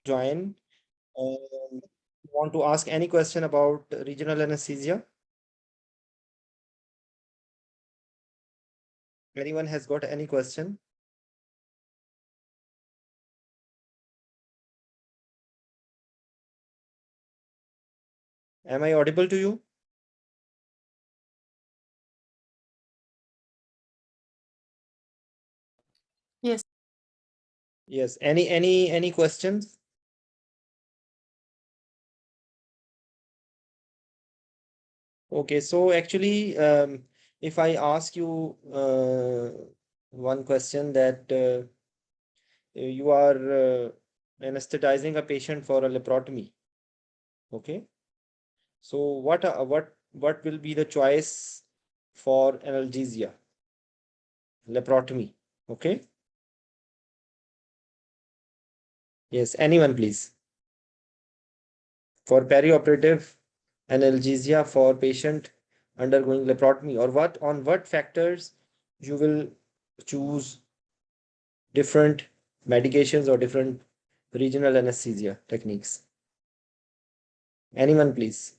join. Want to ask any question about regional anesthesia? Anyone has got any question? Am I audible to you? Yes. Yes. Any questions? Okay, so actually, if I ask you one question that you are anesthetizing a patient for a laparotomy, okay? So what will be the choice for analgesia? Laparotomy, okay? Yes, anyone please. For perioperative analgesia for patient undergoing laparotomy, or what factors you will choose different medications or different regional anesthesia techniques? Anyone please.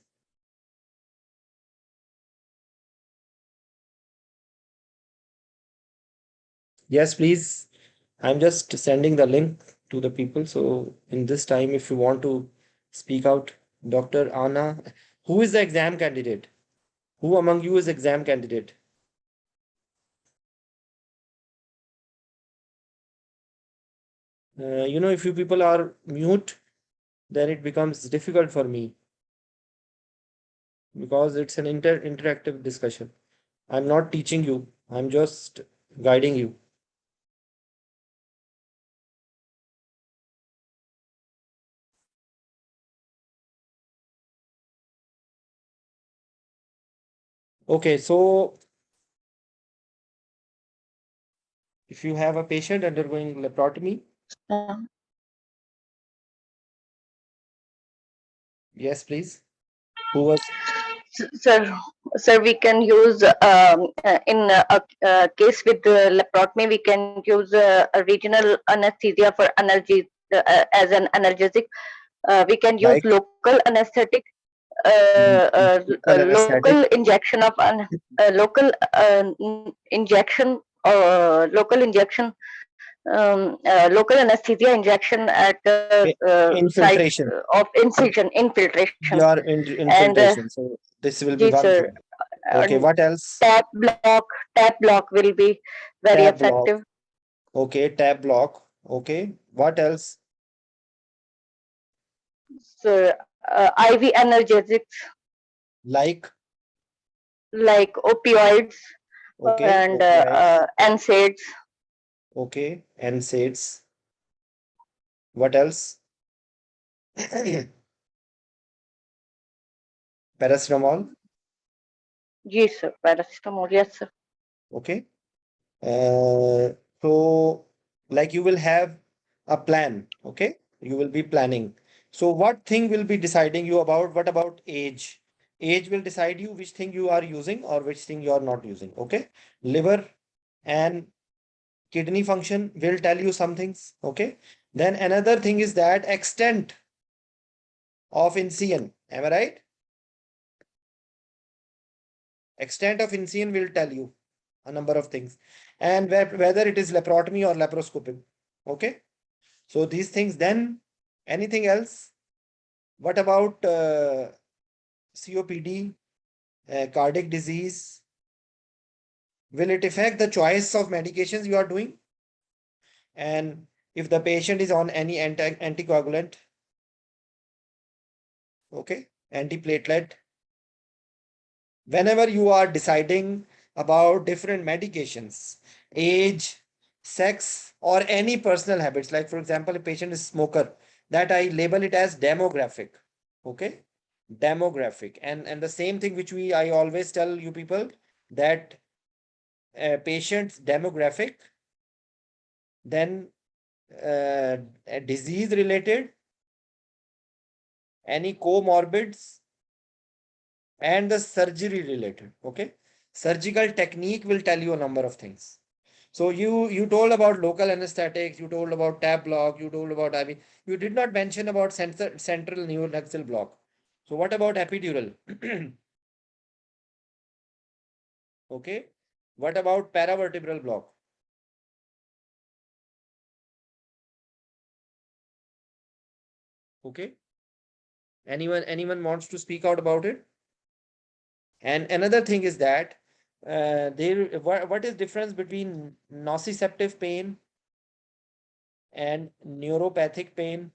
Yes, please. I'm just sending the link to the people. So in this time, if you want to speak out, Dr. Anna, who is the exam candidate? Who among you is exam candidate? If you people are mute, then it becomes difficult for me because it's an interactive discussion. I'm not teaching you. I'm just guiding you. Okay, so if you have a patient undergoing laparotomy, yes, please. Who was? Sir, we can use in a case with laparotomy, we can use a regional anesthesia for analgesia as an analgesic. We can use Like local anesthetic, local anesthetic. local injection of local injection or local injection, local anesthesia injection at the site Infiltration. of incision, infiltration, Your and infiltration. So this will be ji one sir, thing. Okay, what else? tap block, tap block will be very Tab block. effective. Okay, tab block. Okay, what else? So IV analgesics Like, like opioids okay, and opioids. NSAIDs. Okay, NSAIDs. What else? Paracetamol. Ji sir, paracetamol, yes sir. Okay. So like you will have a plan. Okay, you will be planning. So what thing will be deciding you about? What about age? Age will decide you which thing you are using or which thing you are not using. Okay, liver and kidney function will tell you some things. Okay, then another thing is that extent of incision. Am I right? Extent of incision will tell you a number of things, and whether it is laparotomy or laparoscopic. Okay, so these things. Then anything else? What about COPD, cardiac disease? Will it affect the choice of medications you are doing? And if the patient is on any anticoagulant, okay, antiplatelet, whenever you are deciding about different medications, age, sex, or any personal habits, like for example, a patient is smoker, that I label it as demographic. Okay, demographic. And the same thing which I always tell you people, that patient's demographic, then disease related, any comorbids, and the surgery related. Okay, surgical technique will tell you a number of things. So you told about local anesthetics, you told about tab block, you told about IV. You did not mention about central neonatal block. So what about epidural? Okay. What about paravertebral block? Okay. Anyone wants to speak out about it? And another thing is that what is difference between nociceptive pain and neuropathic pain?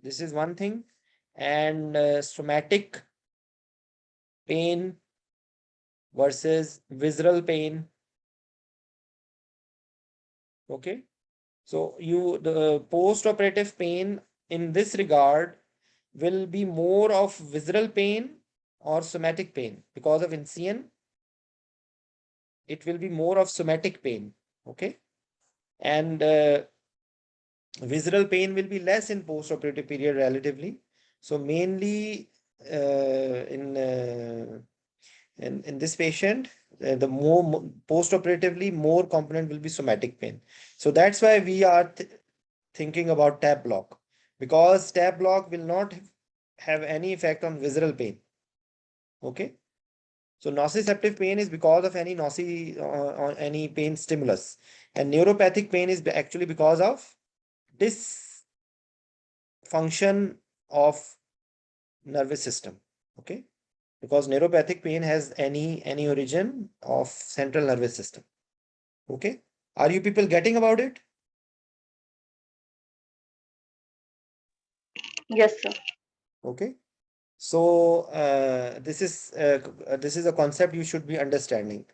This is one thing. And somatic pain versus visceral pain. Okay. So the post-operative pain in this regard will be more of visceral pain or somatic pain. Because of incision, it will be more of somatic pain. Okay. And visceral pain will be less in post-operative period relatively. So mainly in this patient, the more post-operatively more component will be somatic pain. So that's why we are thinking about tab block, because tab block will not have any effect on visceral pain. Okay. So nociceptive pain is because of any any pain stimulus, and neuropathic pain is actually because of dysfunction of nervous system. Okay. Because neuropathic pain has any origin of central nervous system. Okay. Are you people getting about it? Yes, sir. Okay. So this is a concept you should be understanding.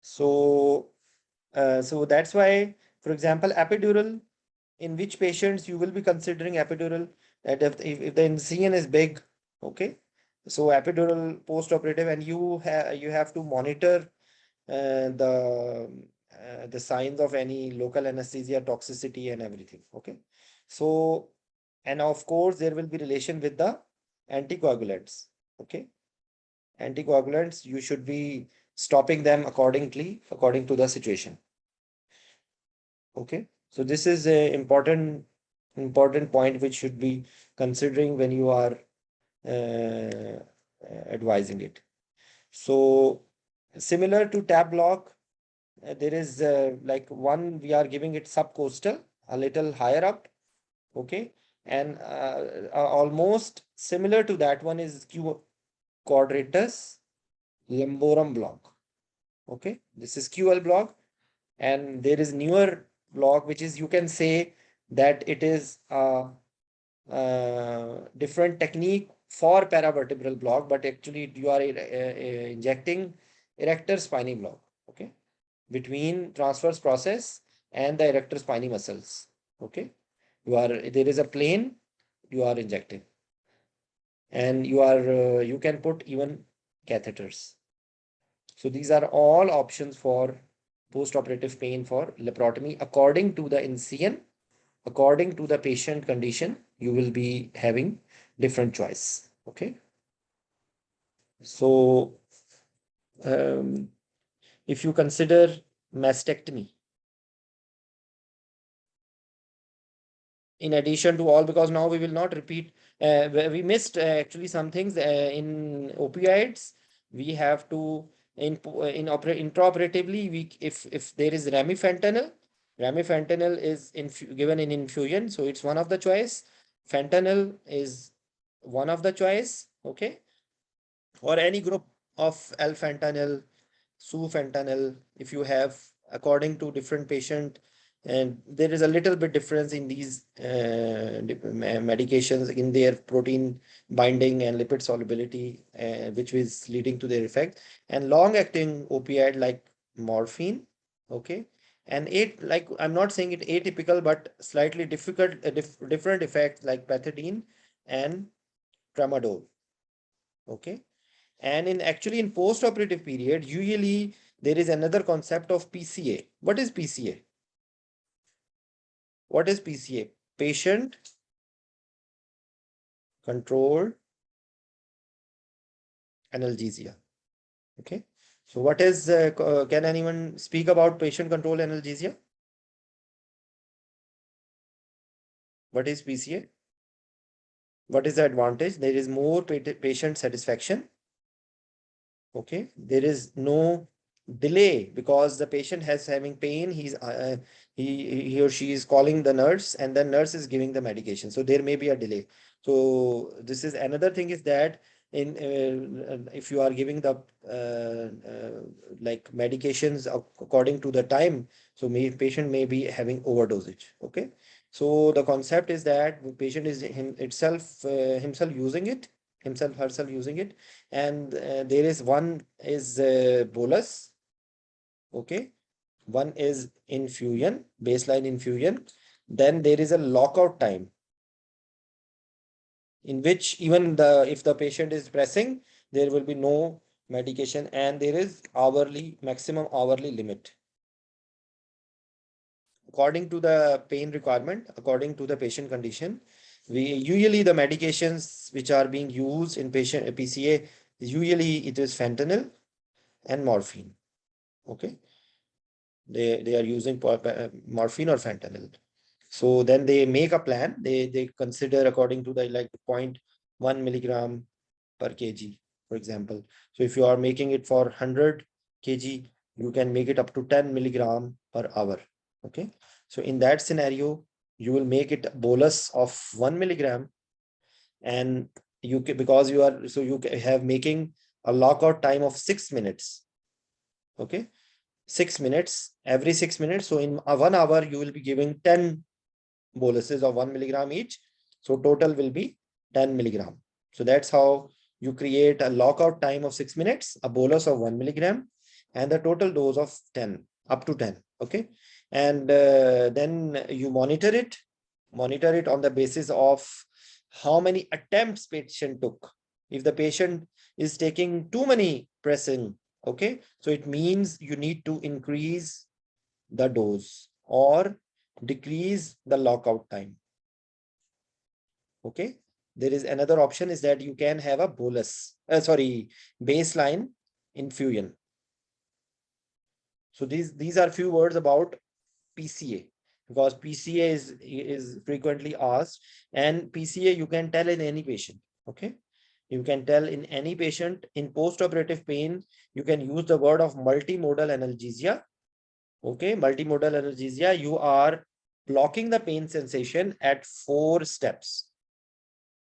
So so that's why, for example, epidural, in which patients you will be considering epidural, that if the incision is big. Okay. So epidural post-operative, and you have to monitor the signs of any local anesthesia toxicity and everything. Okay. So, and of course there will be relation with the anticoagulants. Okay. Anticoagulants, you should be stopping them according to the situation. Okay. So this is a important point which should be considering when you are advising it. So similar to tab block, there is like one, we are giving it subcostal, a little higher up. Okay. And almost similar to that one is Quadratus Lumborum block. Okay. This is QL block. And there is newer block, which is, you can say that it is a different technique for paravertebral block, but actually you are injecting erector spiny block. Okay. Between transverse process and the erector spiny muscles. Okay. There is a plane you are injecting, and you can put even catheters. So these are all options for post-operative pain for laparotomy. According to the incision, according to the patient condition, you will be having different choice. Okay. So if you consider mastectomy, in addition to all, because now we will not repeat, we missed actually some things in opioids. We have to intraoperatively, if there is ramifentanil is given in infusion, so it's one of the choice. Fentanyl is one of the choice. Okay. Or any group of L-fentanyl, sufentanil, if you have, according to different patient. And there is a little bit difference in these medications in their protein binding and lipid solubility, which is leading to their effect. And long acting opioid like morphine. Okay. And like, I'm not saying it atypical, but slightly difficult, different effects like pethidine and tramadol. Okay. And in post-operative period, usually there is another concept of PCA. What is PCA? What is PCA? Patient controlled analgesia. Okay. So what is, can anyone speak about patient control analgesia? What is PCA? What is the advantage? There is more patient satisfaction. Okay, there is no delay because the patient has having pain. He or she is calling the nurse, and the nurse is giving the medication. So there may be a delay. So this is another thing is that in if you are giving the like medications according to the time, so patient may be having overdosage. Okay, so the concept is that the patient is himself using it, himself herself using it, and there is one is bolus. Okay, one is infusion, baseline infusion. Then there is a lockout time in which even the if the patient is pressing, there will be no medication, and there is hourly maximum hourly limit according to the pain requirement, according to the patient condition. We usually the medications which are being used in patient PCA, usually it is fentanyl and morphine. Okay, they are using morphine or fentanyl. So then they make a plan. They consider according to the like 0.1 milligram per kg, for example. So if you are making it for 100 kg, you can make it up to 10 milligram per hour. Okay, so in that scenario, you will make it a bolus of 1 milligram, and you can, because you are so you have making a lockout time of 6 minutes. Okay, 6 minutes, every 6 minutes. So in 1 hour, you will be giving 10 boluses of 1 milligram each. So total will be 10 milligram. So that's how you create a lockout time of 6 minutes, a bolus of 1 milligram, and the total dose of 10, up to 10. Okay. And then you monitor it on the basis of how many attempts patient took. If the patient is taking too many pressing, okay, so it means you need to increase the dose or decrease the lockout time. Okay, there is another option is that you can have a bolus, baseline infusion. So these are few words about PCA, because PCA is frequently asked, and PCA you can tell in any patient. Okay, you can tell in any patient. In post-operative pain, you can use the word of multimodal analgesia. Okay, multimodal analgesia, you are blocking the pain sensation at 4 steps.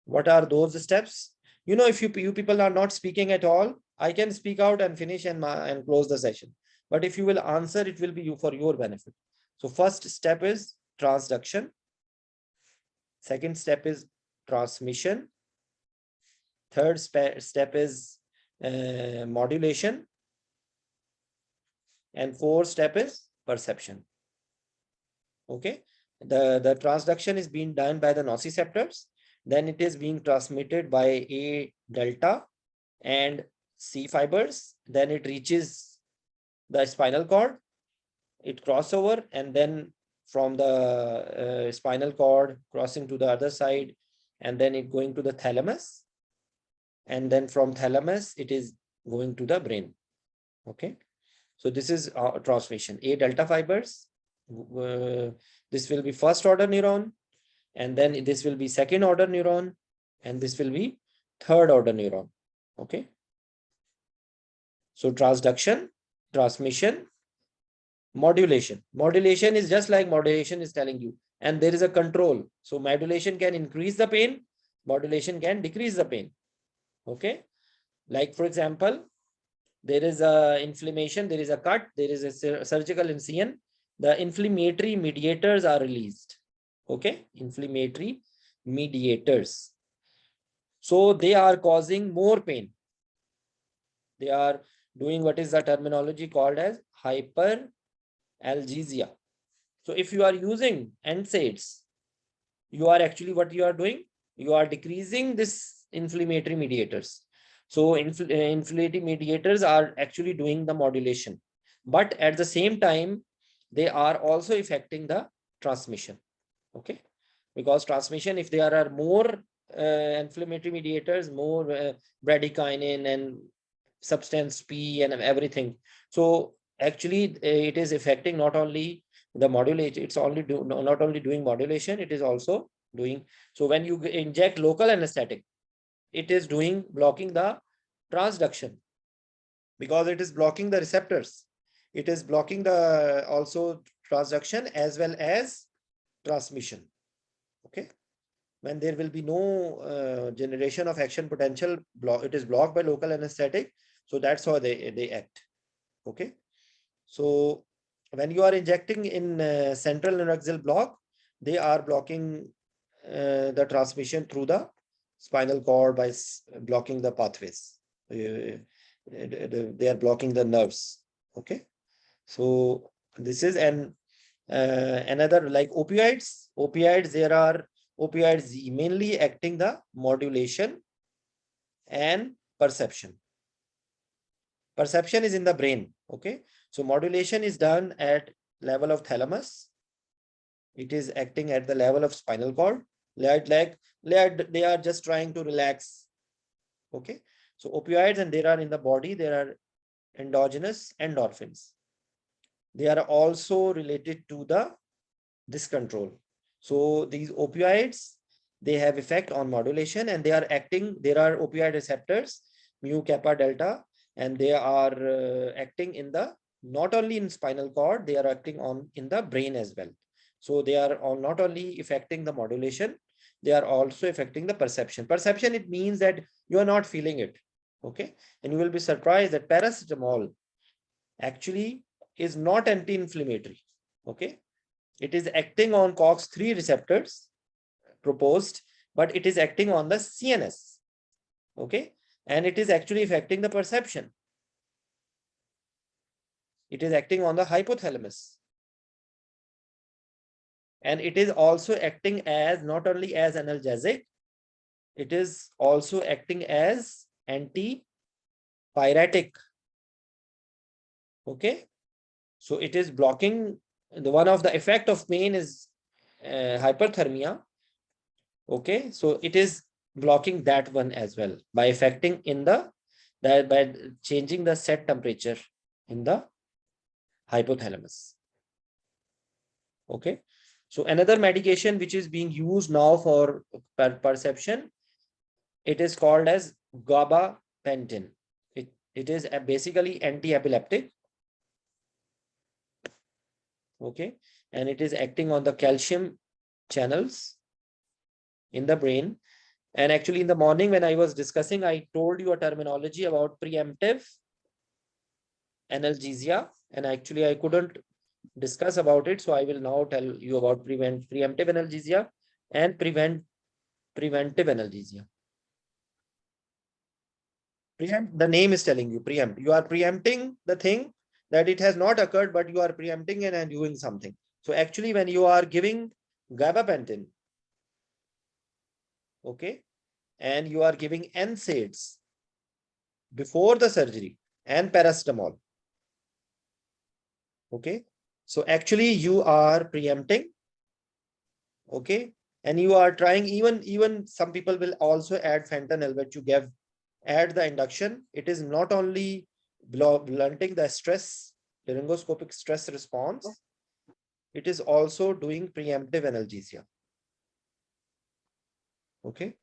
What are those steps? You know, if you people are not speaking at all, I can speak out and finish and close the session. But if you will answer, it will be for your benefit. So first step is transduction. Second step is transmission. Third step is modulation. And fourth step is perception. Okay, the transduction is being done by the nociceptors. Then it is being transmitted by A delta and C fibers. Then it reaches the spinal cord, it crossover, and then from the spinal cord crossing to the other side, and then it going to the thalamus, and then from thalamus it is going to the brain. Okay, so this is transmission. A delta fibers, this will be first order neuron, and then this will be second order neuron, and this will be third order neuron. Okay, so transduction, transmission, modulation. Modulation is just like modulation is telling you, and there is a control. So modulation can increase the pain, modulation can decrease the pain. Okay, like for example, there is a inflammation, there is a cut, there is a surgical incision, the inflammatory mediators are released. Okay, inflammatory mediators, so they are causing more pain. They are doing what is the terminology called as hyperalgesia. So if you are using NSAIDs, you are actually what you are doing, you are decreasing this inflammatory mediators. So inflammatory mediators are actually doing the modulation, but at the same time, they are also affecting the transmission. Okay, because transmission, if there are more inflammatory mediators, more bradykinin and substance P and everything. So actually it is affecting not only the modulation, it's only not only doing modulation, it is also doing. So when you inject local anesthetic, it is doing blocking the transduction, because it is blocking the receptors. It is blocking the also transduction as well as transmission. Okay. When there will be no generation of action potential, it is blocked by local anesthetic. So that's how they act. Okay. So when you are injecting in central neuraxial block, they are blocking the transmission through the spinal cord by blocking the pathways. They are blocking the nerves. Okay. So this is another, like opioids. Opioids, there are opioids mainly acting the modulation and perception. Perception is in the brain. Okay. So modulation is done at level of thalamus. It is acting at the level of spinal cord. Like they are just trying to relax. Okay. So opioids, and there are in the body, there are endogenous endorphins. They are also related to the discontrol. So these opioids, they have effect on modulation, and they are acting, there are opioid receptors, mu, kappa, delta, and they are acting in the, not only in spinal cord, they are acting on in the brain as well. So they are all not only affecting the modulation, they are also affecting the perception. Perception, it means that you are not feeling it. Okay. And you will be surprised that paracetamol actually is not anti-inflammatory. Okay. It is acting on COX-3 receptors proposed, but it is acting on the CNS. Okay. And it is actually affecting the perception. It is acting on the hypothalamus. And it is also acting as not only as analgesic, it is also acting as anti-pyretic. Okay. So it is blocking, the one of the effect of pain is hyperthermia. Okay. So it is blocking that one as well by affecting in the, by changing the set temperature in the hypothalamus. Okay. So another medication which is being used now for perception, it is called as Gabapentin. It is basically anti-epileptic. Okay. And it is acting on the calcium channels in the brain. And actually in the morning when I was discussing, I told you a terminology about preemptive analgesia, and actually I couldn't discuss about it. So I will now tell you about preemptive analgesia and preventive analgesia. Preempt, the name is telling you preempt. You are preempting the thing that it has not occurred, but you are preempting it and doing something. So actually when you are giving gabapentin, okay, and you are giving NSAIDs before the surgery and paracetamol, okay, so actually you are preempting, okay, and you are trying, even some people will also add fentanyl, but you add the induction. It is not only blunting the stress, laryngoscopic stress response, it is also doing preemptive analgesia. Okay.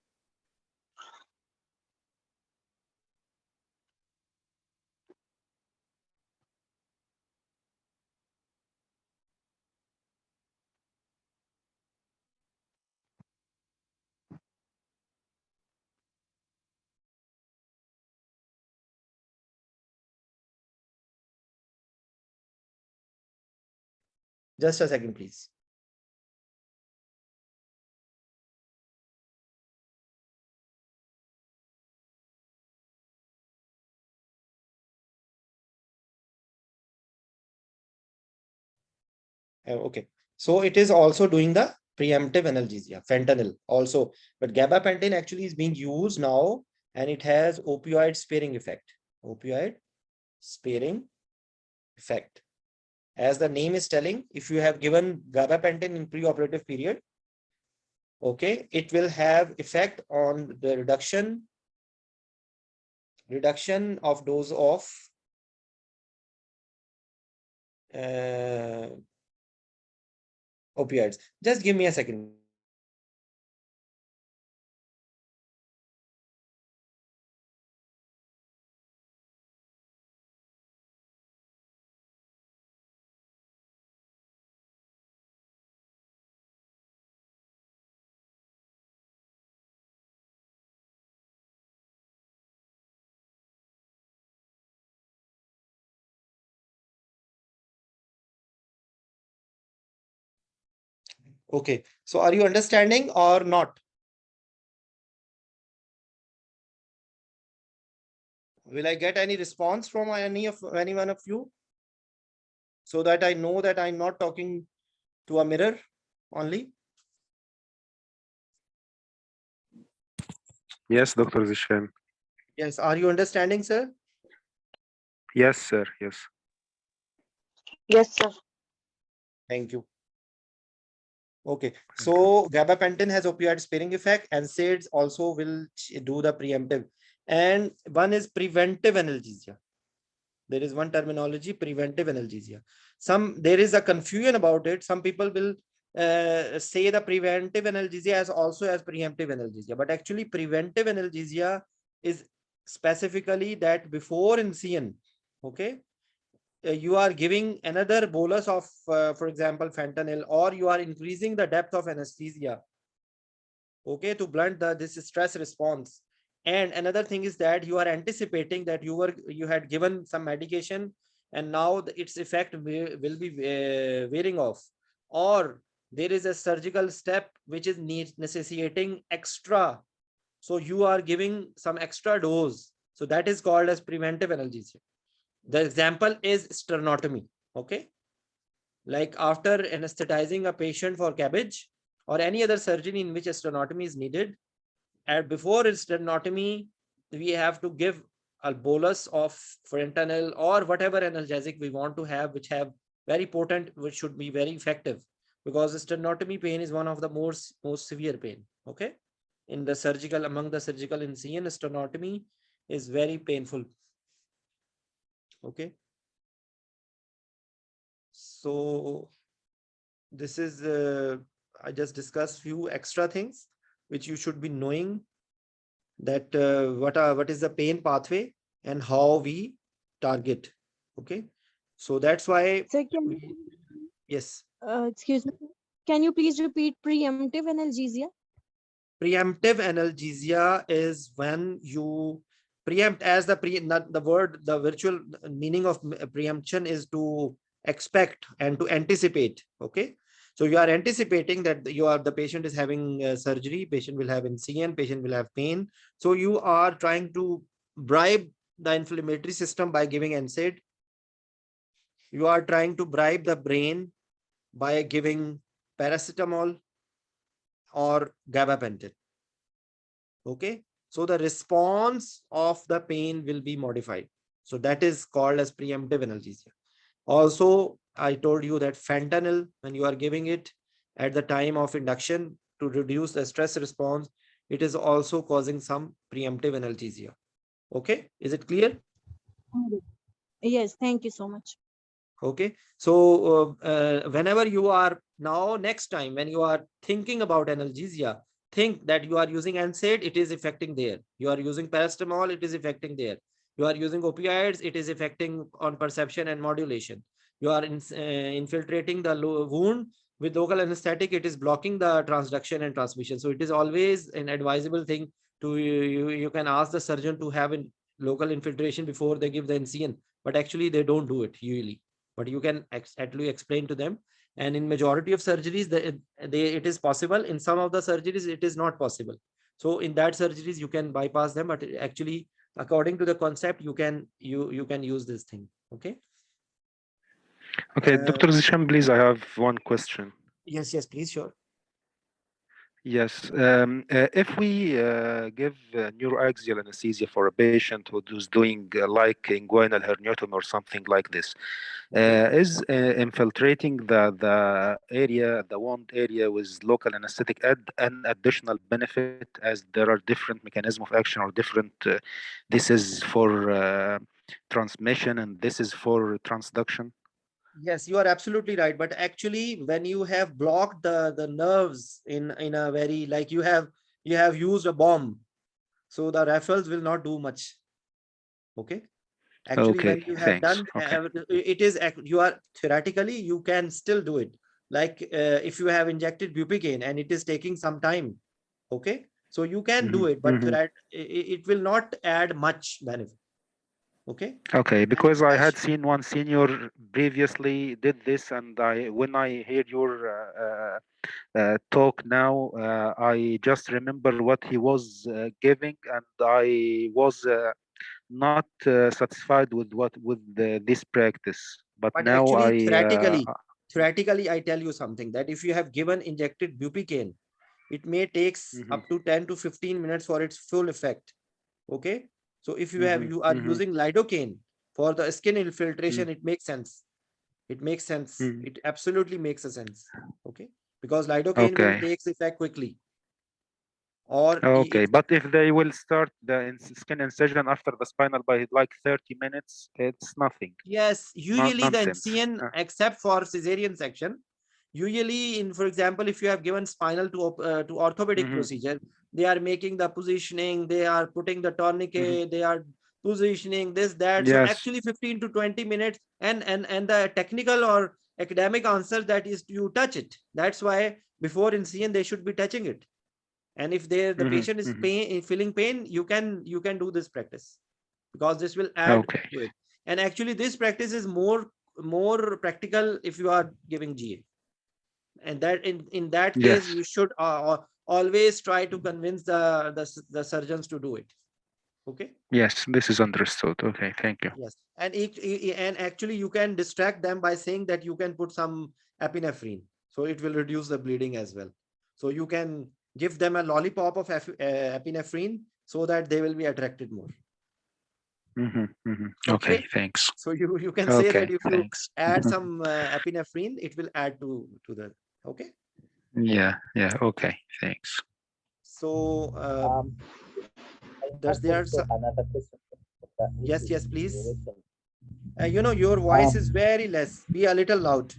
Just a second, please. Okay. So it is also doing the preemptive analgesia, fentanyl also, but gabapentin actually is being used now, and it has opioid sparing effect. Opioid sparing effect. As the name is telling, if you have given gabapentin in preoperative period, okay, it will have effect on the reduction reduction of dose of opioids. Just give me a second. Okay, so are you understanding or not? Will I get any response from any one of you? So that I know that I'm not talking to a mirror only. Yes, Dr. Zishan. Yes, are you understanding, sir? Yes, sir. Yes. Yes, sir. Thank you. Okay, so gabapentin has opioid sparing effect, and NSAIDs also will do the preemptive. And one is preventive analgesia. There is one terminology, preventive analgesia. There is a confusion about it. Some people will say the preventive analgesia as also as preemptive analgesia, but actually preventive analgesia is specifically that before incident, okay, you are giving another bolus of, for example, fentanyl, or you are increasing the depth of anesthesia, okay, to blunt this stress response. And another thing is that you are anticipating that you had given some medication, and now its effect will be wearing off, or there is a surgical step which is necessitating extra, so you are giving some extra dose, so that is called as preventive analgesia. The example is sternotomy, okay, like after anesthetizing a patient for cabbage or any other surgery in which a sternotomy is needed, and before sternotomy, we have to give a bolus of fentanyl or whatever analgesic we want to have, which have very potent, which should be very effective, because sternotomy pain is one of the most severe pain. Okay, in the surgical, among the surgical incision, sternotomy is very painful. Okay, so this is I just discussed few extra things which you should be knowing, that what is the pain pathway and how we target. Okay, so that's why Sir, yes, excuse me. Can you please repeat preemptive analgesia? preemptive analgesia is when you preempt, as not the word, the virtual meaning of preemption is to expect and to anticipate. Okay, so you are anticipating that the patient is having surgery, patient will have incision, patient will have pain, so you are trying to bribe the inflammatory system by giving NSAID. You are trying to bribe the brain by giving paracetamol or gabapentin. Okay, so the response of the pain will be modified, so that is called as preemptive analgesia. Also, I told you that fentanyl, when you are giving it at the time of induction to reduce the stress response, it is also causing some preemptive analgesia. Okay, is it clear? Yes, thank you so much. Okay, so whenever you are now, next time when you are thinking about analgesia, think that you are using NSAID, it is affecting there. You are using paracetamol, it is affecting there. You are using opioids, it is affecting on perception and modulation. You are infiltrating the wound with local anesthetic, it is blocking the transduction and transmission. So it is always an advisable thing to you can ask the surgeon to have a local infiltration before they give the incision, but actually they don't do it usually, but you can actually explain to them. And in majority of surgeries, it is possible. In some of the surgeries, it is not possible. So in that surgeries, you can bypass them, but actually, according to the concept, you can use this thing. Okay. Okay, Dr. Zishan, please, I have one question. Yes, yes, please, sure. Yes. If we give neuroaxial anesthesia for a patient who's doing like inguinal herniatum or something like this, Okay. is infiltrating the area, the wound area with local anesthetic add an additional benefit, as there are different mechanism of action or different. This is for transmission and this is for transduction. Yes, you are absolutely right. But actually, when you have blocked the nerves in a very, like you have used a bomb, so the raffles will not do much. Okay. Actually, when Okay, you have thanks. done Okay. it is you are theoretically you can still do it. Like if you have injected bupivacaine and it is taking some time. Okay. So you can do Hmm. it, but Hmm. it will not add much benefit. Okay. Okay, And because I had seen one senior previously did this, and I when I hear your talk now, I just remember what he was giving, and I was not satisfied with this practice. But But now actually, I theoretically, I tell you something that if you have given injected bupivacaine, it may takes mhm, up to 10 to 15 minutes for its full effect. Okay. So if mhm, you are mhm, using lidocaine for the skin mhm, infiltration, it makes sense. It makes sense. mhm. It absolutely makes a sense. Okay. Because lidocaine will Okay, take effect quickly. Or okay. it But if they will start the skin incision after the spinal by like 30 minutes, it's nothing. yes, Not usually the nonsense. NCN, except for cesarean section, usually in, for example, if you have given spinal to orthopedic Mhm, procedure, they are making the positioning, they are putting the mhm. tourniquet, they are positioning this, that. So Yes. actually 15 to 20 minutes, and the technical or academic answer that is you touch it. That's why before NCN they should be touching it. And if the Mhm, patient is mhm. feeling pain, you can do this practice, because this will add Okay. to it. And actually this practice is more practical if you are giving GA. And that in that case Yes. you should always try to convince the surgeons to do it. Okay. Yes, this is understood. Okay, thank you. Yes. And and actually you can distract them by saying that you can put some epinephrine, so it will reduce the bleeding as well. So you can give them a lollipop of epinephrine so that they will be attracted more. Okay, Okay. thanks. So you can say that Okay, if you thanks. add some epinephrine, it will add to the. Okay. Yeah, yeah, okay, thanks. So Um, I does have there also some, another question, which yes, is yes, in please. relation. Your voice is very less. Be a little loud.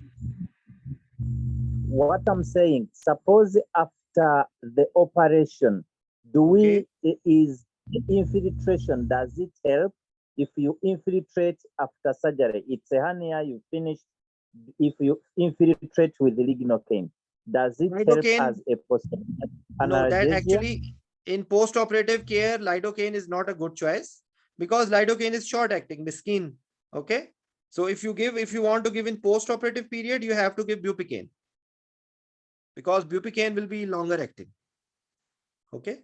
What I'm saying, suppose after the operation, do Okay. we is infiltration, does it help if you infiltrate after surgery? It's a hernia you finished. If you infiltrate with the lignocaine, does it help Lidocaine, as a post no, that analgesia? actually in post-operative care, lidocaine is not a good choice, because lidocaine is short acting, miskin. Okay. So if you want to give in post-operative period, you have to give bupivacaine, because bupivacaine will be longer acting. Okay.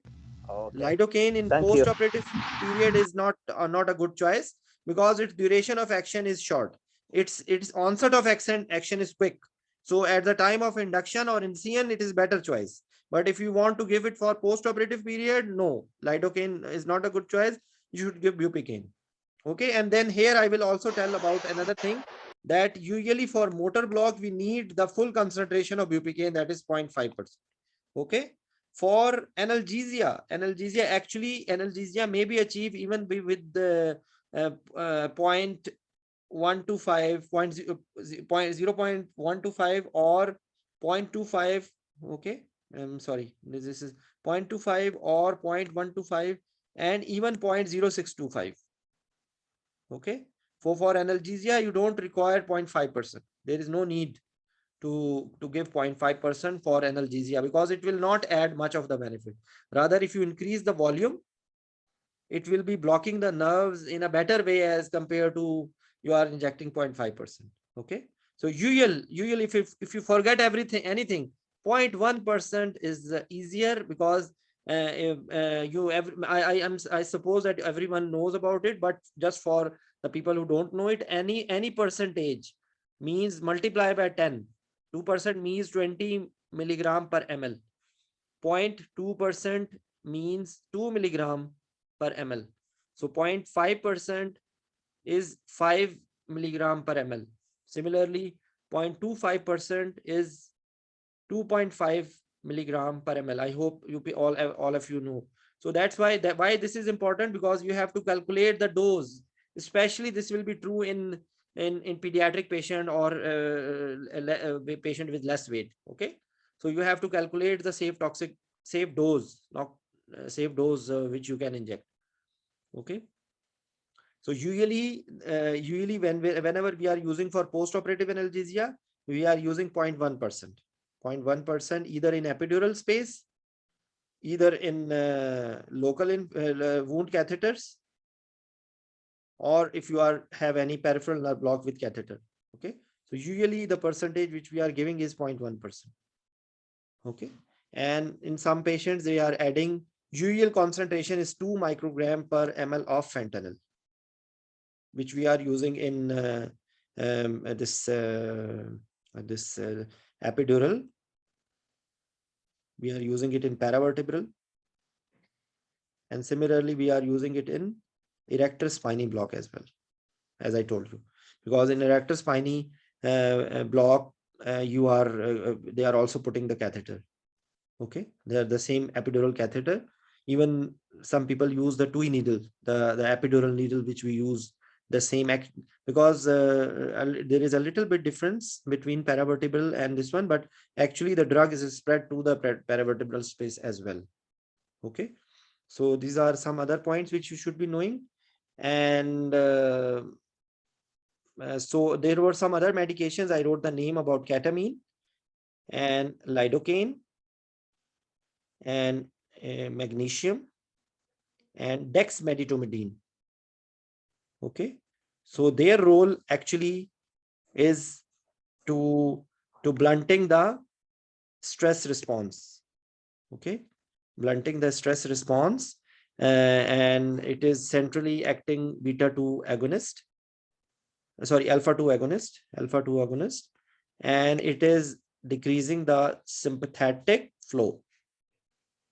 Okay, Lidocaine in thank you. post-operative period is not a good choice, because its duration of action is short. Its onset of action is quick. So at the time of induction or incision, it is better choice. But if you want to give it for post-operative period, no, lidocaine is not a good choice. You should give bupivacaine. Okay, and then here I will also tell about another thing, that usually for motor block we need the full concentration of bupivacaine, that is 0.5%. Okay. For analgesia, actually analgesia may be achieved even with the 0.125, 0.125 or 0.25. Okay. I'm sorry, this is 0.25 or 0.125 and even 0.0625. Okay. For analgesia, you don't require 0.5%. There is no need to give 0.5% for analgesia, because it will not add much of the benefit. Rather, if you increase the volume, it will be blocking the nerves in a better way as compared to you are injecting 0.5%. Okay. So usually if you forget anything, 0.1% is easier, because I suppose that everyone knows about it, but just for the people who don't know it, any percentage means multiply by 10. 2% means 20 milligram per ml. 0.2% means 2 milligram per ml. So 0.5% is 5 milligram per ml. Similarly, 0.25% is 2.5 milligram per ml. I hope all of you know. So that's why why this is important, because you have to calculate the dose. Especially this will be true in pediatric patient or patient with less weight. Okay, so you have to calculate the safe dose, not safe dose which you can inject. Okay. So usually whenever we are using for post-operative analgesia, we are using 0.1%. 0.1% either in epidural space, either in local wound catheters, or if you have any peripheral nerve block with catheter. Okay. So usually the percentage which we are giving is 0.1%. Okay. And in some patients, they are adding, usual concentration is 2 microgram per ml of fentanyl, which we are using in this epidural. We are using it in paravertebral, and similarly we are using it in erector spiny block as well, as I told you, because in erector spiny block they are also putting the catheter. Okay, they are the same epidural catheter. Even some people use the TUI needle, the epidural needle which we use, the same because there is a little bit difference between paravertebral and this one, but actually the drug is spread to the paravertebral space as well. Okay, so these are some other points which you should be knowing. And so there were some other medications. I wrote the name about ketamine and lidocaine and magnesium and dexmedetomidine. Okay, so their role actually is to blunting the stress response. Okay, blunting the stress response, and it is centrally acting beta 2 agonist, sorry, alpha 2 agonist, and it is decreasing the sympathetic flow.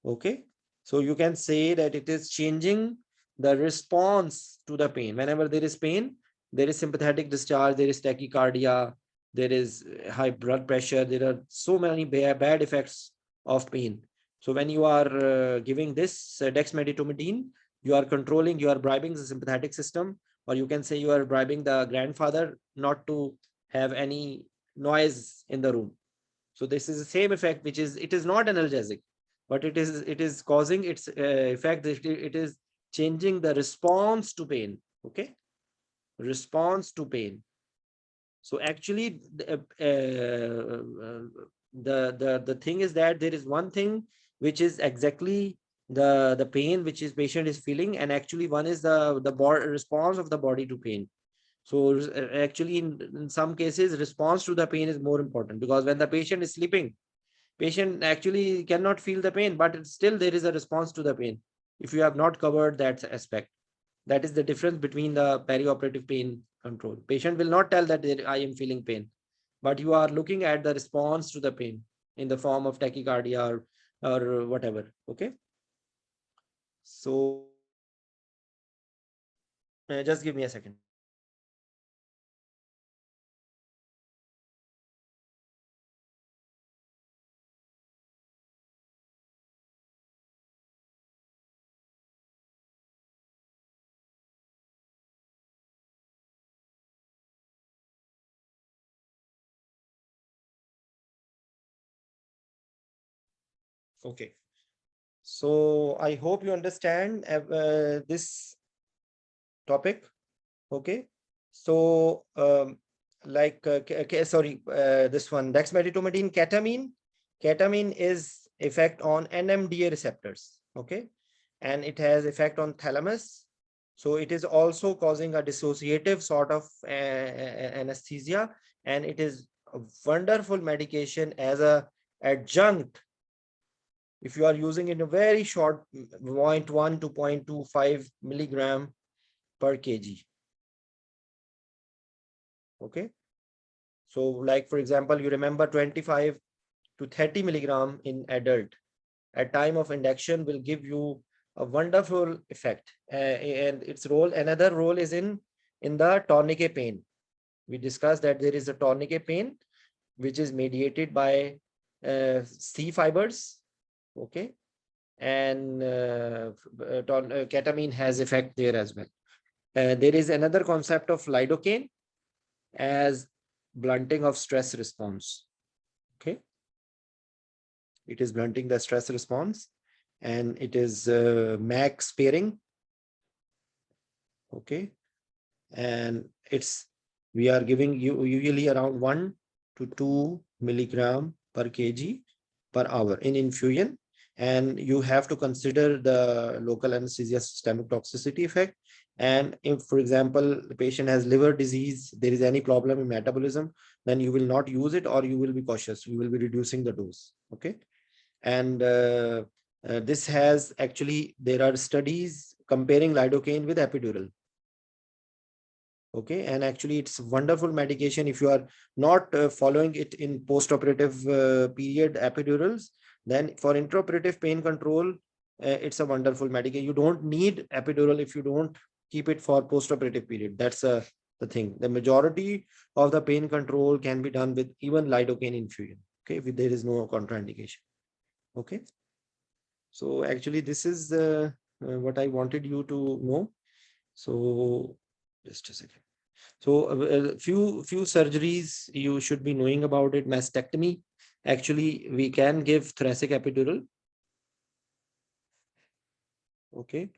Okay, so you can say that it is changing the response to the pain. Whenever there is pain, there is sympathetic discharge, there is tachycardia, there is high blood pressure, there are so many bad effects of pain. So when you are giving this dexmedetomidine, you are controlling, you are bribing the sympathetic system, or you can say you are bribing the grandfather not to have any noise in the room. So this is the same effect, which is, it is not analgesic, but it is causing its effect. It is changing the response to pain. Okay, response to pain. So actually the thing is that there is one thing which is exactly the pain which is patient is feeling, and actually one is the response of the body to pain. So actually in some cases response to the pain is more important, because when the patient is sleeping, patient actually cannot feel the pain, but still there is a response to the pain if you have not covered that aspect. That is the difference between the perioperative pain control. Patient will not tell that I am feeling pain, but you are looking at the response to the pain in the form of tachycardia or whatever. Okay, so just give me a second. Okay, so I hope you understand this topic. Okay, so this one dexmedetomidine, ketamine is effect on NMDA receptors. Okay, and it has effect on thalamus, so it is also causing a dissociative sort of anesthesia, and it is a wonderful medication as a adjunct if you are using it in a very short 0.1 to 0.25 milligram per kg. Okay, so like for example, you remember 25 to 30 milligram in adult. at time of induction will give you a wonderful effect. And its role, another role is in the tourniquet pain. We discussed that there is a tourniquet pain which is mediated by C fibers. Okay. And ketamine has effect there as well. There is another concept of lidocaine as blunting of stress response. Okay. It is blunting the stress response, and it is MAC sparing. Okay. And we are giving you usually around 1 to 2 milligram per kg per hour in infusion. And you have to consider the local anesthesia systemic toxicity effect. And if, for example, the patient has liver disease, there is any problem in metabolism, then you will not use it, or you will be cautious. You will be reducing the dose. Okay. And this has actually, there are studies comparing lidocaine with epidural. Okay. And actually it's wonderful medication. If you are not following it in post-operative period epidurals, then for intraoperative pain control, it's a wonderful medication. You don't need epidural if you don't keep it for post-operative period. That's the thing. The majority of the pain control can be done with even lidocaine infusion. Okay. If there is no contraindication. Okay. So actually this is what I wanted you to know. So just a second. So few surgeries you should be knowing about it. Mastectomy. Actually, we can give thoracic epidural. Okay.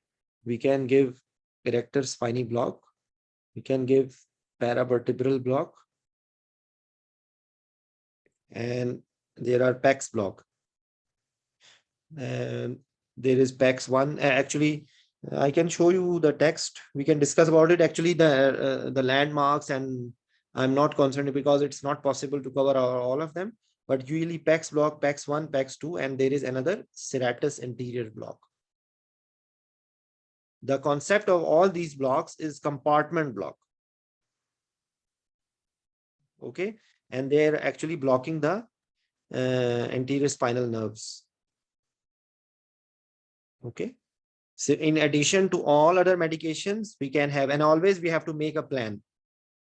We can give erector spiny block. We can give paravertebral block. And there are PEX block. And there is PEX 1. Actually, I can show you the text. We can discuss about it. Actually, the landmarks, and I'm not concerned because it's not possible to cover all of them. But usually PEX block, PEX 1, PEX 2, and there is another serratus anterior block. The concept of all these blocks is compartment block. Okay, and they're actually blocking the anterior spinal nerves. Okay. So in addition to all other medications, we can have, and always we have to make a plan.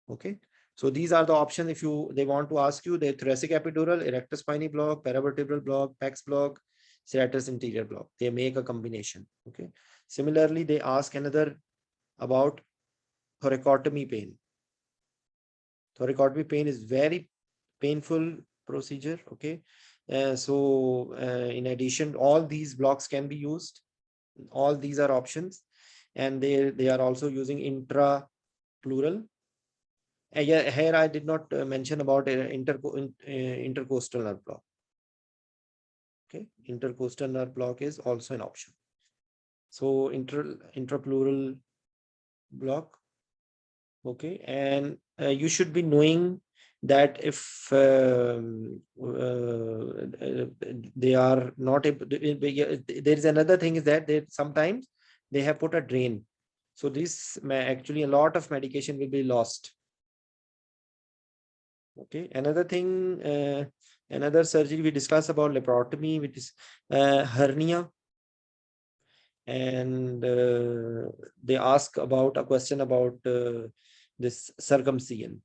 Okay. So these are the options. If they want to ask you, the thoracic epidural, erector spiny block, paravertebral block, PEX block, serratus anterior block. They make a combination. Okay. Similarly, they ask another about thoracotomy pain. Thoracotomy pain is very painful procedure. Okay. In addition, all these blocks can be used. All these are options, and they are also using intrapleural. Yeah, here I did not mention about intercostal nerve block. Okay, intercostal nerve block is also an option. So intrapleural block. Okay, and you should be knowing that if they are not able, there is another thing is that sometimes they have put a drain. So this actually a lot of medication will be lost. Okay, another thing, another surgery we discussed about laparotomy, which is hernia. And they ask about a question about this circumcision.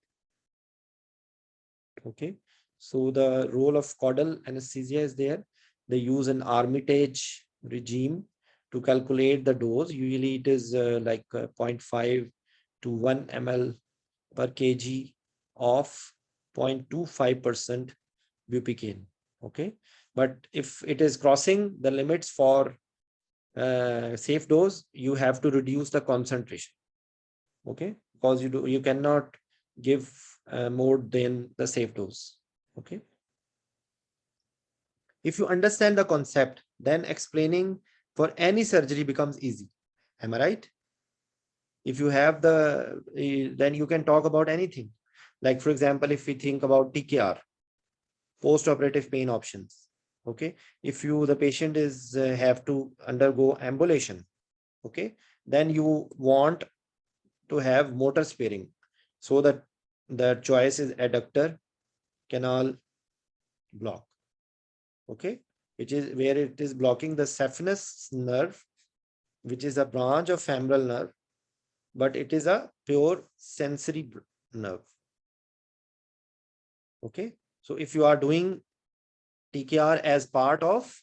Okay, so the role of caudal anesthesia is there. They use an Armitage regime to calculate the dose. Usually it is like 0.5 to 1 ml per kg of 0.25% bupivacaine. Okay, but if it is crossing the limits for safe dose, you have to reduce the concentration. Okay, because you cannot give more than the safe dose. Okay, if you understand the concept, then explaining for any surgery becomes easy. Am I right? If you have then you can talk about anything. Like, for example, if we think about TKR, post-operative pain options. Okay, if the patient is have to undergo ambulation, okay, then you want to have motor sparing, so that the choice is adductor canal block. Okay, which is where it is blocking the saphenous nerve, which is a branch of femoral nerve, but it is a pure sensory nerve. Okay. So if you are doing TKR as part of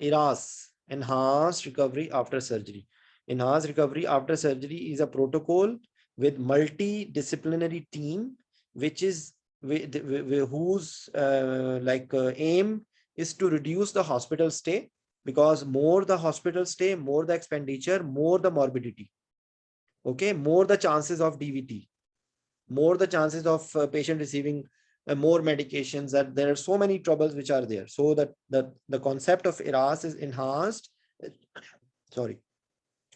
ERAS, Enhanced Recovery After Surgery. Enhanced Recovery After Surgery is a protocol with multidisciplinary team, which is whose aim is to reduce the hospital stay, because more the hospital stay, more the expenditure, more the morbidity. Okay, more the chances of DVT, more the chances of patient receiving more medications, that there are so many troubles which are there. So that the concept of ERAS is enhanced sorry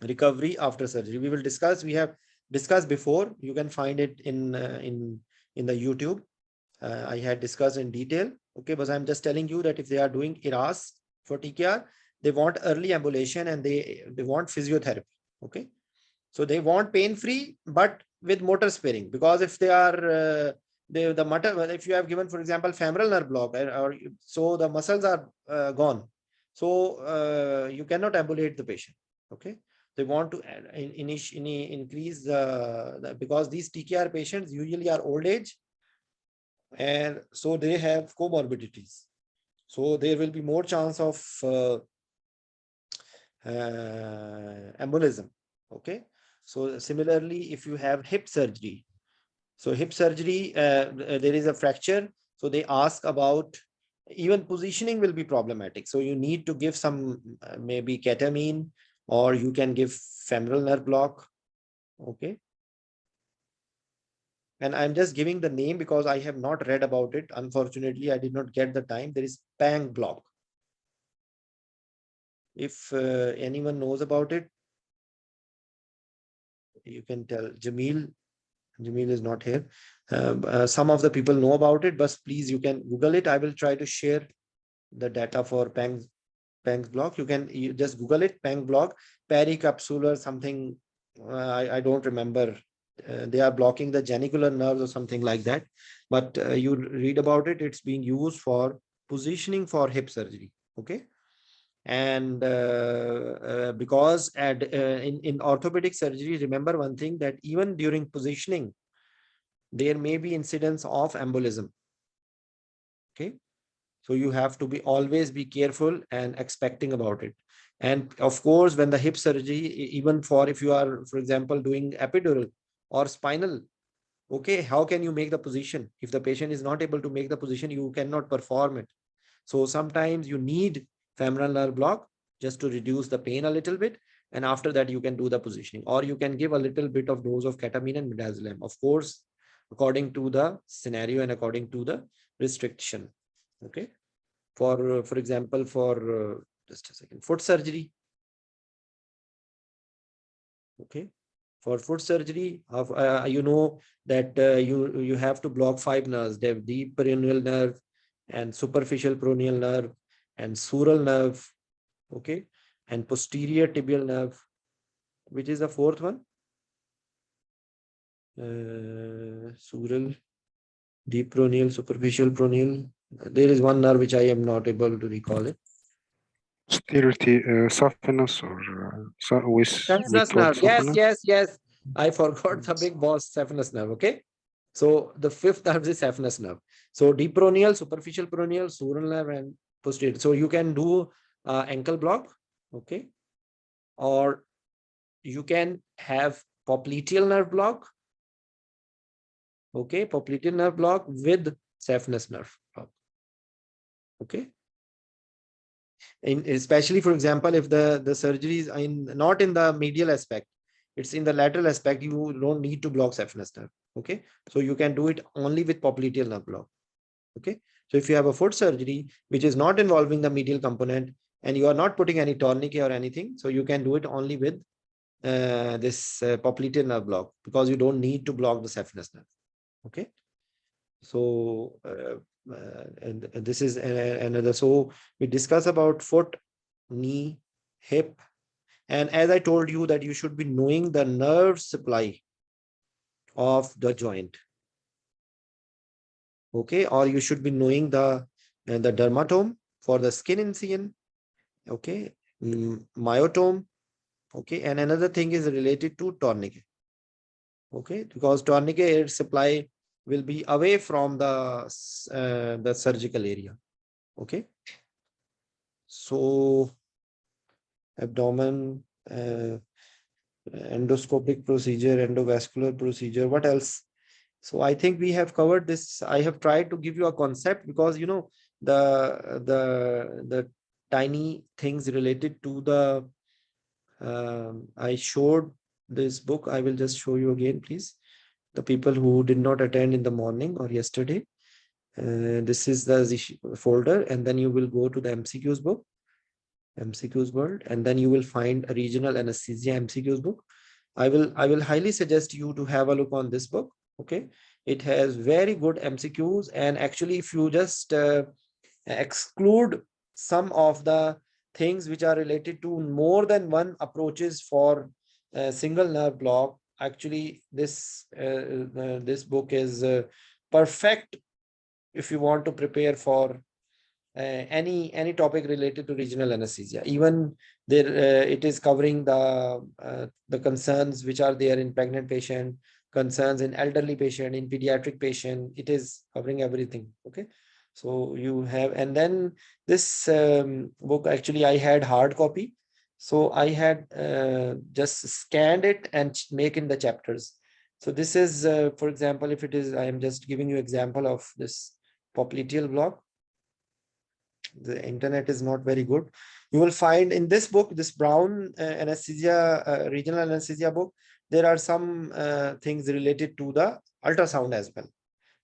recovery after surgery. We will discuss, we have discussed before, you can find it in the YouTube. I had discussed in detail. Okay, but I'm just telling you that if they are doing ERAS for TKR, they want early ambulation and they want physiotherapy. Okay, so they want pain-free, but with motor sparing, because if they are the motor, if you have given, for example, femoral nerve block, or so the muscles are gone, so you cannot ambulate the patient. Okay, they want to increase because these TKR patients usually are old age, and so they have comorbidities. So there will be more chance of embolism. Okay. So similarly, if you have hip surgery, so hip surgery, there is a fracture. So they ask about, even positioning will be problematic. So you need to give some maybe ketamine, or you can give femoral nerve block. Okay. And I'm just giving the name because I have not read about it. Unfortunately, I did not get the time. There is PANG block. If anyone knows about it, you can tell. Jamil is not here. Some of the people know about it, but please, you can Google it. I will try to share the data for PANG's block. You just Google it, PANG block, pericapsular something. I don't remember. They are blocking the genicular nerves or something like that. But you read about it. It's being used for positioning for hip surgery. Okay. And because in orthopedic surgery, remember one thing, that even during positioning, there may be incidents of embolism. Okay, so you have to be always be careful and expecting about it. And of course, when the hip surgery, even for if you are, for example, doing epidural or spinal, okay, how can you make the position? If the patient is not able to make the position, you cannot perform it. So sometimes you need femoral nerve block just to reduce the pain a little bit. And after that, you can do the positioning, or you can give a little bit of dose of ketamine and midazolam, of course, according to the scenario and according to the restriction. Okay. For example, for just a second, foot surgery. Okay. For foot surgery, you know that you have to block 5 nerves. They have deep peroneal nerve and superficial peroneal nerve and sural nerve. Okay. And posterior tibial nerve, which is the fourth one. Sural, deep peroneal, superficial peroneal. There is one nerve which I am not able to recall it. Saphenous, or we Saphenous told nerve. Yes, saphenous. yes, yes. I forgot the big boss, saphenous nerve. Okay. So the fifth nerve is saphenous nerve. So deep peroneal, superficial peroneal, sural nerve, and posterior. So you can do ankle block. Okay. Or you can have popliteal nerve block. Okay. Popliteal nerve block with saphenous nerve block. Okay. Especially, for example, if the surgery is not in the medial aspect, it's in the lateral aspect, you don't need to block saphenous nerve. Okay, so you can do it only with popliteal nerve block. Okay, so if you have a foot surgery which is not involving the medial component and you are not putting any tourniquet or anything, so you can do it only with this popliteal nerve block, because you don't need to block the saphenous nerve. Okay, so and this is another. So we discuss about foot, knee, hip, and as I told you that you should be knowing the nerve supply of the joint. Okay, or you should be knowing the dermatome for the skin incision, okay, myotome, okay, and another thing is related to tourniquet, okay, because tourniquet air supply will be away from the surgical area, okay. So abdomen, endoscopic procedure, endovascular procedure, what else? So I think we have covered this. I have tried to give you a concept because, you know, the tiny things related to the I showed this book. I will just show you again, please. The people who did not attend in the morning or yesterday. This is the folder, and then you will go to the MCQs book, MCQs world, and then you will find a regional anesthesia MCQs book. I will highly suggest you to have a look on this book. Okay, it has very good MCQs, and actually, if you just exclude some of the things which are related to more than one approaches for a single nerve block, actually this book is perfect if you want to prepare for any topic related to regional anesthesia. Even there it is covering the concerns which are there in pregnant patient, concerns in elderly patient, in pediatric patient. It is covering everything. Okay, so you have, and then this book, actually I had hard copy, so I had just scanned it and make in the chapters. So this is for example, if it is, I am just giving you example of this popliteal block. The internet is not very good. You will find in this book, this brown anesthesia, regional anesthesia book, there are some things related to the ultrasound as well,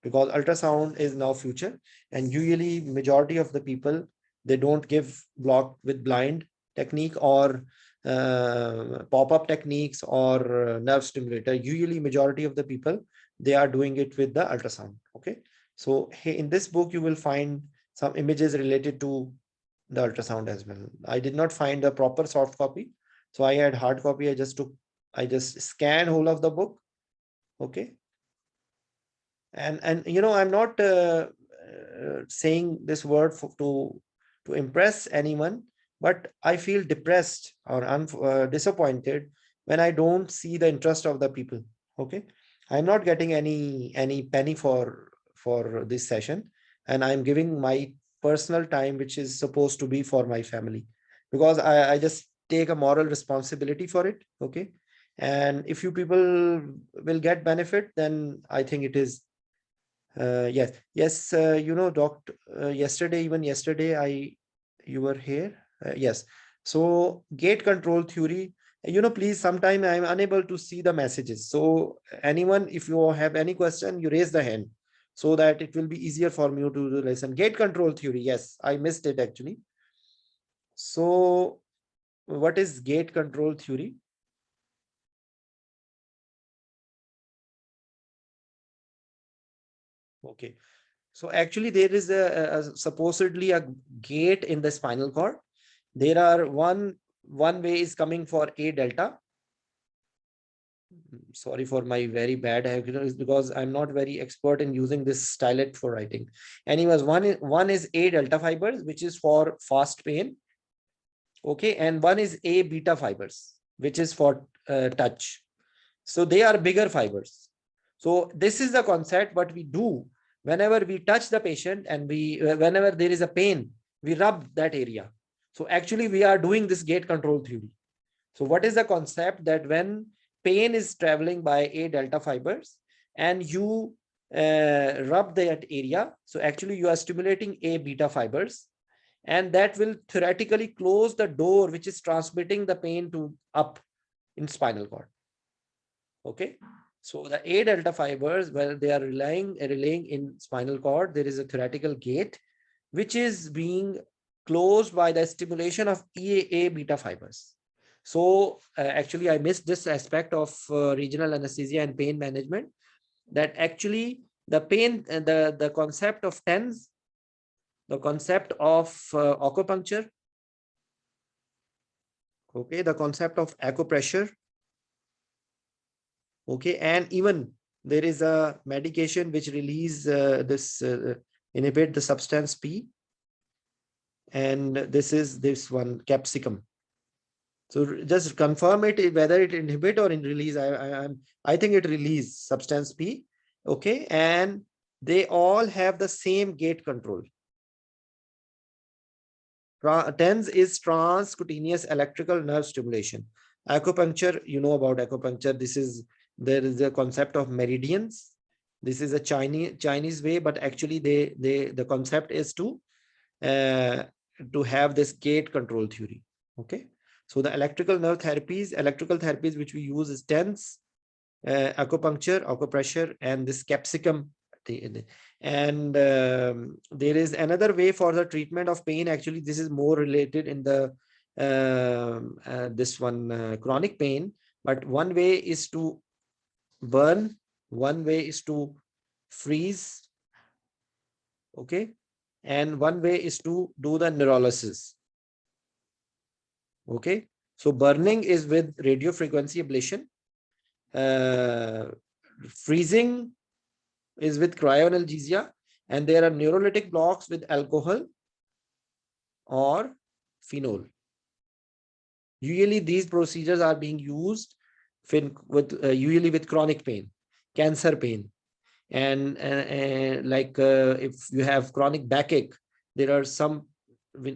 because ultrasound is now future, and usually majority of the people, they don't give block with blind technique or pop-up techniques or nerve stimulator. Usually majority of the people, they are doing it with the ultrasound. Okay, so in this book you will find some images related to the ultrasound as well. I did not find a proper soft copy, so I had hard copy. I just scanned whole of the book. Okay, and you know, I'm not saying this word to impress anyone, but I feel depressed or disappointed when I don't see the interest of the people. Okay, I'm not getting any penny for this session, and I'm giving my personal time which is supposed to be for my family, because I just take a moral responsibility for it. Okay, and if you people will get benefit, then I think it is yes, you know, doctor, even yesterday, you were here. Yes. So gate control theory, you know, please, sometime I'm unable to see the messages. So anyone, if you have any question, you raise the hand so that it will be easier for me to do the lesson. Gate control theory. Yes, I missed it actually. So what is gate control theory? Okay. So actually there is supposedly a gate in the spinal cord. There are one way is coming for A delta. Sorry for my very bad is because I'm not very expert in using this stylet for writing. Anyways, one is A delta fibers, which is for fast pain. Okay, and one is A beta fibers, which is for touch. So they are bigger fibers. So this is the concept what we do whenever we touch the patient, and whenever there is a pain, we rub that area. So actually we are doing this gate control theory. So what is the concept that when pain is traveling by A delta fibers and you rub that area, so actually you are stimulating A beta fibers, and that will theoretically close the door which is transmitting the pain to up in spinal cord. Okay, so the A delta fibers, where they are relaying in spinal cord, there is a theoretical gate which is being closed by the stimulation of A beta fibers. So actually I missed this aspect of regional anesthesia and pain management, that actually the pain, the concept of TENS, the concept of acupuncture, okay, the concept of acupressure, okay, and even there is a medication which release this inhibit the substance P. and this is this one capsicum. So just confirm it whether it inhibit or in release. I think it release substance P. Okay, and they all have the same gate control. TENS is transcutaneous electrical nerve stimulation. Acupuncture, you know about acupuncture. There is a concept of meridians. This is a Chinese way, but actually the concept is uh, to have this gate control theory. Okay, so the electrical therapies which we use is TENS, acupuncture, acupressure, and this capsicum. And there is another way for the treatment of pain. Actually, this is more related in the this one chronic pain. But one way is to burn, one way is to freeze, okay, and one way is to do the neurolysis. Okay, so burning is with radio frequency ablation. Freezing is with cryoanalgesia, and there are neurolytic blocks with alcohol or phenol. Usually these procedures are being used usually with chronic pain, cancer pain, and if you have chronic backache, there are some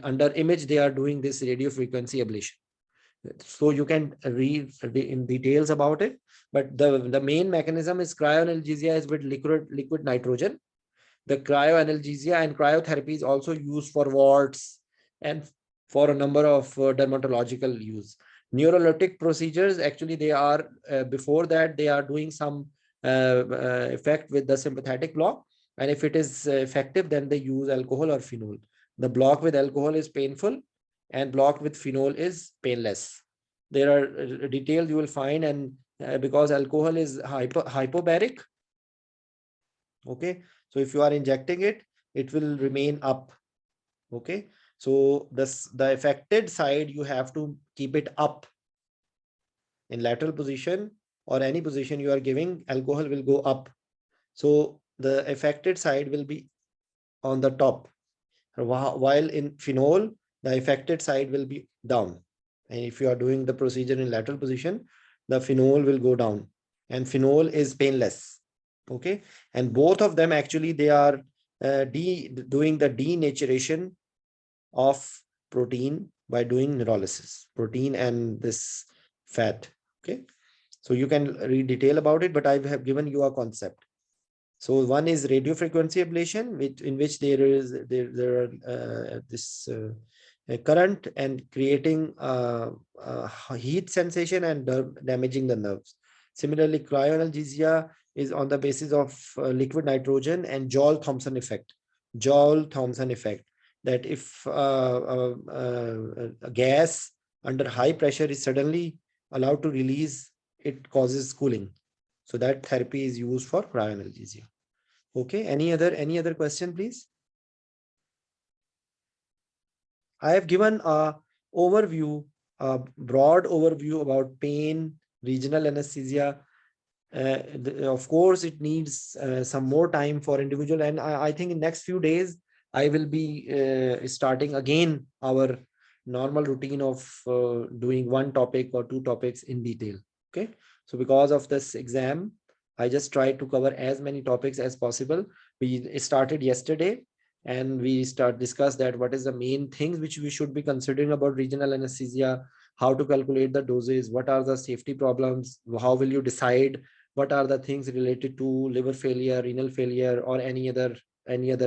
under image they are doing this radio frequency ablation. So you can read in details about it, but the main mechanism is cryoanalgesia is with liquid nitrogen. The cryoanalgesia and cryotherapy is also used for warts and for a number of dermatological use. Neurolytic procedures, actually they are before that they are doing some effect with the sympathetic block, and if it is effective, then they use alcohol or phenol. The block with alcohol is painful and blocked with phenol is painless. There are details you will find, and because alcohol is hypobaric, okay, so if you are injecting it, it will remain up. Okay, so the affected side, you have to keep it up in lateral position, or any position you are giving, alcohol will go up. So the affected side will be on the top, while in phenol, the affected side will be down. And if you are doing the procedure in lateral position, the phenol will go down, and phenol is painless. Okay, and both of them actually they are doing the denaturation of protein by doing neurolysis, protein and this fat. Okay, so you can read detail about it, but I have given you a concept. So one is radio frequency ablation, in which there are this current and creating heat sensation and damaging the nerves. Similarly, cryoanalgesia is on the basis of liquid nitrogen and Joule-Thomson effect. Joule-Thomson effect, that if a gas under high pressure is suddenly allowed to release, it causes cooling. So that therapy is used for cryoanalgesia. Okay, any other question, please? I have given a overview, a broad overview about pain, regional anesthesia. Of course, it needs some more time for individual, and I think in next few days I will be starting again our normal routine of doing one topic or two topics in detail. Okay, so because of this exam, I just tried to cover as many topics as possible. We started yesterday, and we discuss that what is the main things which we should be considering about regional anesthesia, how to calculate the doses, what are the safety problems, how will you decide, what are the things related to liver failure, renal failure, or any other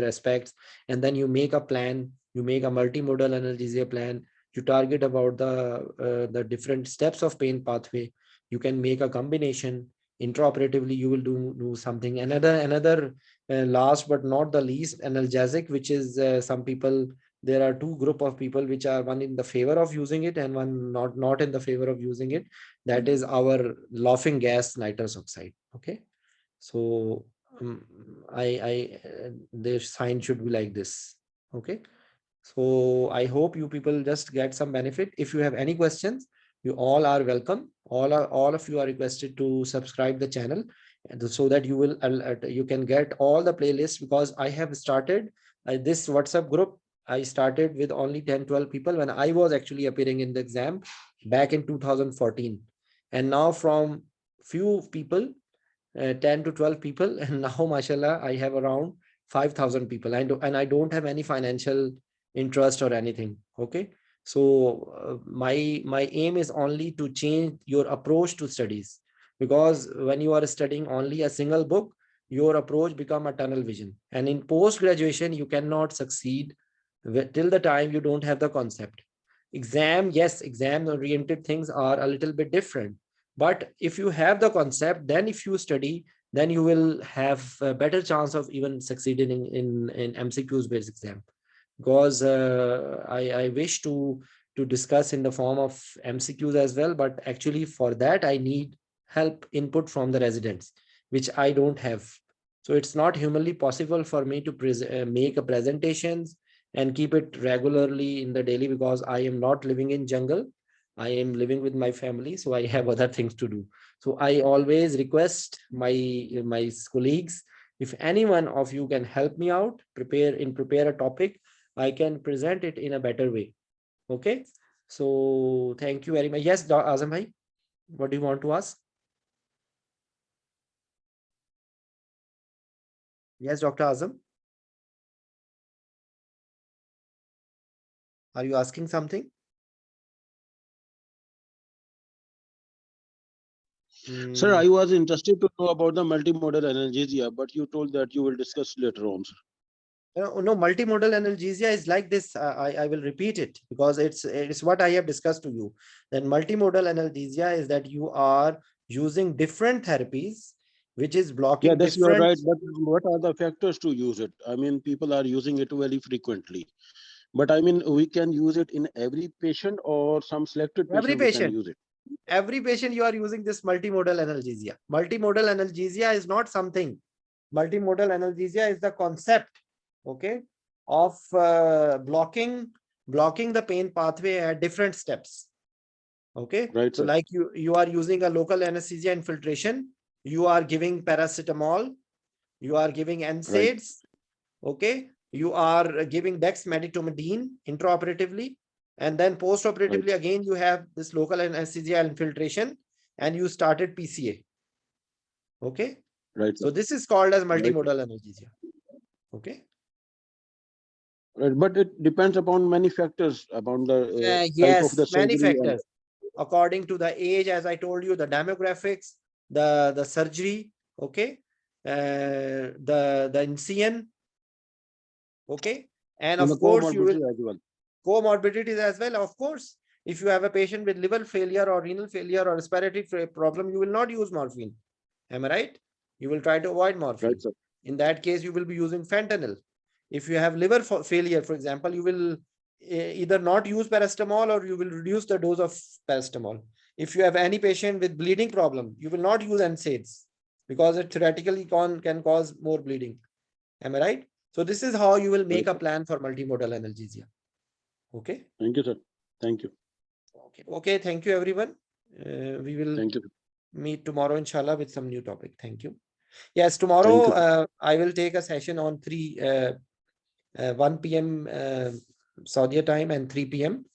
aspects. And then you make a plan, you make a multimodal analgesia plan, you target about the different steps of pain pathway. You can make a combination. Intraoperatively, you will do something. Another last but not the least, analgesic, which is some people, there are two group of people which are one in the favor of using it and one not in the favor of using it. That is our laughing gas nitrous oxide. Okay, so the sign should be like this. Okay, so I hope you people just get some benefit. If you have any questions, you all are welcome. All of you are requested to subscribe the channel, and so that you will you can get all the playlists, because I have started this WhatsApp group. I started with only 10, 12 people when I was actually appearing in the exam back in 2014. And now from few people, 10 to 12 people, and now, mashallah, I have around 5,000 people. And I don't have any financial interest or anything. Okay. So my aim is only to change your approach to studies, because when you are studying only a single book, your approach become a tunnel vision. And in post graduation, you cannot succeed till the time you don't have the concept. Yes, exam oriented things are a little bit different. But if you have the concept, then if you study, then you will have a better chance of even succeeding in MCQs based exam. Because I wish to discuss in the form of MCQs as well, but actually for that I need help input from the residents, which I don't have. So it's not humanly possible for me to make a presentations and keep it regularly in the daily, because I am not living in jungle. I am living with my family, so I have other things to do. So I always request my colleagues, if any one of you can help me out, prepare a topic, I can present it in a better way. Okay. So thank you very much. Yes, Azam bhai, what do you want to ask? Yes, Dr. Azam. Are you asking something? Sir, I was interested to know about the multimodal analgesia, but you told that you will discuss later on, sir. No, multimodal analgesia is like this. I will repeat it because it's what I have discussed to you. Then multimodal analgesia is that you are using different therapies, which is Yeah, blocking that's you're different. right. But what are the factors to use it? I mean, people are using it very frequently. But I mean, we can use it in every patient or some selected Every patient we can patient. use it. Every patient you are using this multimodal analgesia. Multimodal analgesia is not something. Multimodal analgesia is the concept, okay, of blocking the pain pathway at different steps. Okay. Right, So sir. like you are using a local anesthesia infiltration, you are giving paracetamol, you are giving Right, NSAIDs, okay, you are giving dexmedetomidine intraoperatively, and then right, post-operatively again you have this local anesthesia infiltration, and you started PCA. Okay. right, sir. So this is called as Right, sir. multimodal analgesia. Okay. Right, but it depends upon many factors about the type of the Yes, many surgery and factors. According to the age, as I told you, the demographics, the surgery, okay, the incision, okay, and the of course you will comorbidity as well. comorbidities as well. Of course, if you have a patient with liver failure or renal failure or respiratory problem, you will not use morphine. Am I right? You will try to avoid Right, morphine. sir. In that case, you will be using fentanyl. If you have liver failure, for example, you will either not use paracetamol or you will reduce the dose of paracetamol. If you have any patient with bleeding problem, you will not use NSAIDs because it theoretically can cause more bleeding. Am I right? So this is how you will make Right, a sir. plan for multimodal analgesia. Okay. Thank you, sir. Thank you. Okay. Okay. Thank you, everyone. We will Thank you. meet tomorrow, inshallah, with some new topic. Thank you. Yes, Thank tomorrow you, sir. I will take a session on 1 p.m. Saudi time and 3 p.m.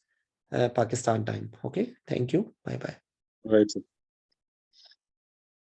Pakistan time. Okay. Thank you. Bye bye. Right, sir.